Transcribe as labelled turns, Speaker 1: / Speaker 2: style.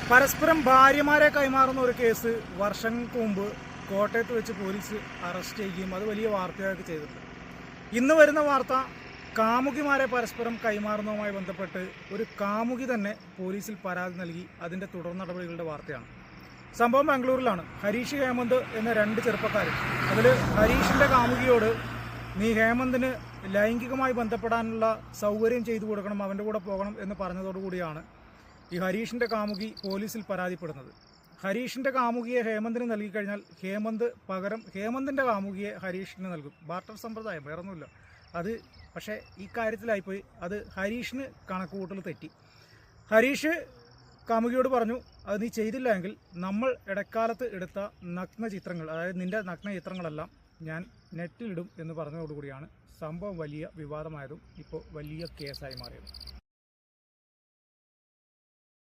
Speaker 1: പരസ്പരം ഭാര്യമാരെ കൈമാറുന്ന ഒരു കേസ് വർഷങ്ങൾക്ക് മുമ്പ് കോട്ടയത്ത് വെച്ച് പോലീസ് അറസ്റ്റ് ചെയ്യുകയും അത് വലിയ വാർത്തയായിട്ട് ചെയ്തിട്ടുണ്ട്. ഇന്ന് വരുന്ന വാർത്ത കാമുകിമാരെ പരസ്പരം കൈമാറുന്നതുമായി ബന്ധപ്പെട്ട് ഒരു കാമുകി തന്നെ പോലീസിൽ പരാതി നൽകി അതിൻ്റെ തുടർ നടപടികളുടെ വാർത്തയാണ്. സംഭവം ബാംഗ്ലൂരിലാണ്. ഹരീഷ് ഹേമന്ത് എന്ന രണ്ട് ചെറുപ്പക്കാരൻ. അതിൽ ഹരീഷിൻ്റെ കാമുകിയോട് നീ ഹേമന്തിന് ലൈംഗികമായി ബന്ധപ്പെടാനുള്ള സൗകര്യം ചെയ്തു കൊടുക്കണം, അവൻ്റെ കൂടെ പോകണം എന്ന് പറഞ്ഞതോടുകൂടിയാണ് ഈ ഹരീഷിൻ്റെ കാമുകി പോലീസിൽ പരാതിപ്പെടുന്നത്. ഹരീഷിൻ്റെ കാമുകിയെ ഹേമന്തിന് നൽകിക്കഴിഞ്ഞാൽ ഹേമന്ത് പകരം ഹേമന്തിൻ്റെ കാമുകിയെ ഹരീഷിന് നൽകും. ബാർട്ടർ സമ്പ്രദായം, വേറൊന്നുമില്ല. അത് പക്ഷേ ഈ കാര്യത്തിലായിപ്പോയി. അത് ഹരീഷിന് കണക്കുകൂട്ടൽ തെറ്റി. ഹരീഷ് കാമുകിയോട് പറഞ്ഞു, അത് നീ ചെയ്തില്ല എങ്കിൽ നമ്മൾ ഇടക്കാലത്ത് എടുത്ത നഗ്ന ചിത്രങ്ങൾ, അതായത് നിൻ്റെ നഗ്ന ചിത്രങ്ങളെല്ലാം ഞാൻ നെറ്റിലിടും എന്ന് പറഞ്ഞതോടുകൂടിയാണ് സംഭവം വലിയ വിവാദമായതും ഇപ്പോൾ വലിയ കേസായി മാറിയത്.